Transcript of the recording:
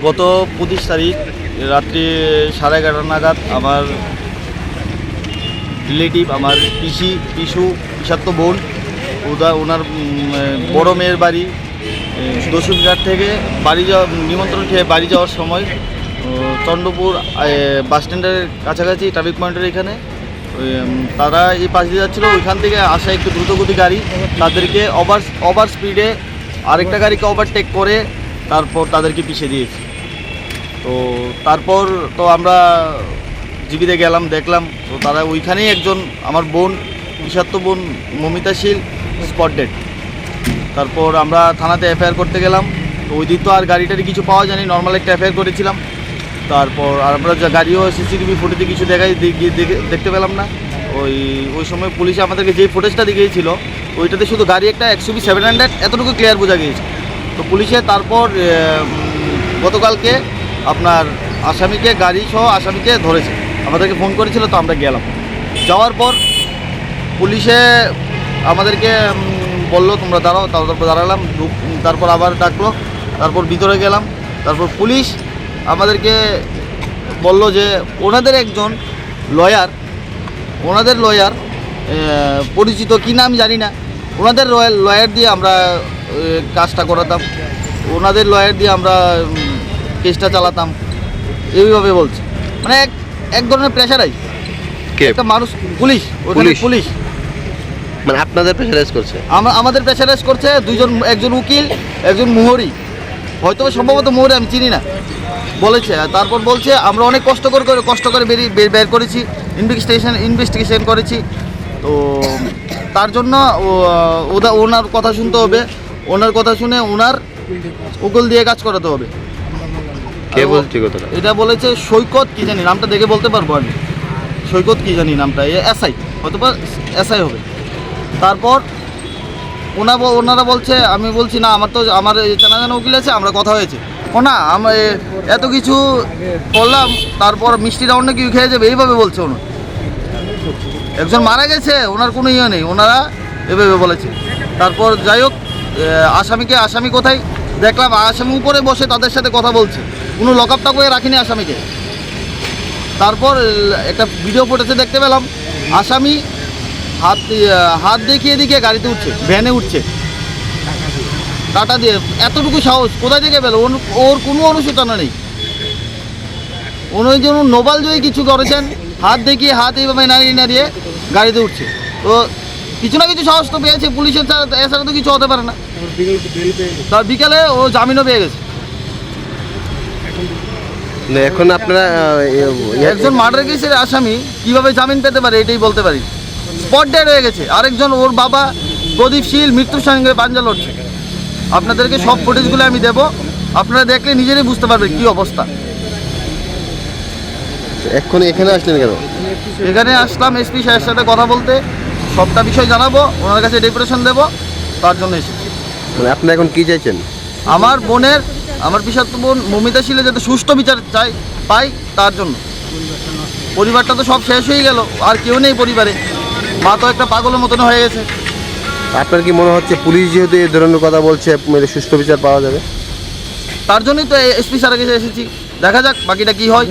গত 25 তারিখ রাত্রি 11:30 নাগাদ আমার রিলেটিভ, আমার পিসাতো বোন, ওনার বড় মেয়ের বাড়ি দস্যুরঘাট থেকে নিমন্ত্রণ খেয়ে বাড়ি যাওয়ার সময় চন্দ্রপুর বাস স্ট্যান্ডের কাছাকাছি ট্রাফিক পয়েন্টের এখানে তারা এই পাশ দিয়ে যাচ্ছিলো। ওইখান থেকে আসা একটু দ্রুতগতি গাড়ি তাদেরকে ওভার স্পিডে আরেকটা গাড়িকে ওভারটেক করে তারপর তাদেরকে পিছিয়ে দিয়েছে। তো তারপর তো আমরা জিবিতে গেলাম, দেখলাম তো তারা ওইখানেই একজন আমার বোন, পিসাতো বোন মমিতাশীল স্পট ডেড। তারপর আমরা থানাতে এফআইআর করতে গেলাম। তো ওই দিন তো আর গাড়িটারি কিছু পাওয়া যায়নি, নর্মাল একটা এফআইআর করেছিলাম। তারপর আমরা গাড়িও সিসিটিভি ফুটেজে কিছু দেখতে পেলাম না। ওই সময় পুলিশে আমাদেরকে যেই ফুটেজটা দেখিয়েছিল ওইটাতে শুধু গাড়ি একটা XUV 700 এতটুকু ক্লিয়ার বোঝা গিয়েছে। তো পুলিশে তারপর গতকালকে আপনার গাড়ি সহ আসামিকে ধরেছে, আমাদেরকে ফোন করেছিল। তো আমরা গেলাম, যাওয়ার পর পুলিশে আমাদেরকে বললো তোমরা দাঁড়াও, তারপর দাঁড়ালাম। তারপর আবার ডাকলো, তারপর ভিতরে গেলাম। তারপর পুলিশ আমাদেরকে বলল যে ওনাদের একজন লয়ার পরিচিত কি নাম জানি না, ওনাদের লয়ার দিয়ে আমরা কাজটা করাতাম, ওনাদের লয়ার দিয়ে আমরা কেসটা চালাতাম, এইভাবে বলছে। মানে এক ধরনের প্রেশারাইজ একটা মানুষ। পুলিশ মানে আপনাদের প্রেশারাইজ করছে? আমাদের প্রেশারাইজ করছে একজন উকিল, একজন মোহরি, হয়তো সম্ভবত মোহরি, আমি চিনি না, বলেছে। তারপর বলছে আমরা অনেক কষ্ট করে বের করেছি, ইনভেস্টিগেশন করেছি। তো তার জন্য ওনার কথা শুনতে হবে, ওনার কথা শুনে ওনার উকিল দিয়ে কাজ করাতে হবে। কে বলছে কথাটা? এটা বলেছে সৈকত কি জানি, নামটা দেখে বলতে পারবো আমি, সৈকত কি জানি নামটা, এসআই হয়তো বা এসআই হবে। তারপর ওনারা বলছে, আমি বলছি না আমার জানা উকিল আছে, আমরা কথা হয়েছে। না আমরা এত কিছু করলাম, তারপর মিষ্টিটা অন্য কিছু খেয়ে যাবে, এইভাবে বলছে। ওনার একজন মারা গেছে, ওনার কোনো ইয়ে নেই, ওনারা এভাবে বলেছে। তারপর যাই হোক, আসামি কোথায় দেখলাম, আসামি উপরে বসে তাদের সাথে কথা বলছে, কোনো লকআপটা করে রাখিনি আসামিকে। তারপর একটা ভিডিও ফুটেজে দেখতে পেলাম আসামি হাত দেখিয়ে গাড়িতে উঠছে, ভ্যানে উঠছে টাটা দিয়ে। এতটুকু সাহস কোথায় থেকে পেল? ওর কোনো অনুশোচনা নেই। উনি যেন নোবেল জয়ী কিছু করেছেন, হাত এইভাবে নাড়িয়ে গাড়িতে উঠছে। তো কিছু না কিছু সাহস তো পেয়েছে পুলিশের, এছাড়া তো কিছু হতে পারে না। তার বিকালে ও জামিনও পেয়ে গেছে। এখন আপনারা একজন মার্ডার কেসের আসামি কিভাবে জামিন পেতে পারে এটাই বলতে পারি। স্পট ডেড হয়ে গেছে, আরেকজন ওর বাবা প্রদীপশীল মৃত্যুর সঙ্গে পাঞ্জা লড়ছে। আপনাদেরকে সব ফুটেজগুলো আমি দেবো, আপনারা দেখলে নিজেরাই বুঝতে পারবেন কি অবস্থা। এখন এখানে আসলেন কেন? এখানে আসলাম এসপি সাহেবের সাথে কথা বলতে, সবটা বিষয় জানাবো, ওনার কাছে ডেপুটেশন দেবো, তার জন্য এসেছি। মানে আপনি এখন কি চাইছেন? আমার পিসাতো বোন মমিতাশীলে যাতে সুষ্ঠু বিচার পাই, তার জন্য। পরিবারটা তো সব শেষ হয়ে গেল, আর কেউ নেই পরিবারে, মা তো একটা পাগলের মতন হয়ে গেছে। আপনার কি মনে হচ্ছে পুলিশ যেহেতু এই ধরনের কথা বলছে সুষ্ঠু বিচার পাওয়া যাবে? তার জন্যই তো এসপি স্যারের কাছে এসেছি, দেখা যাক বাকিটা কি হয়।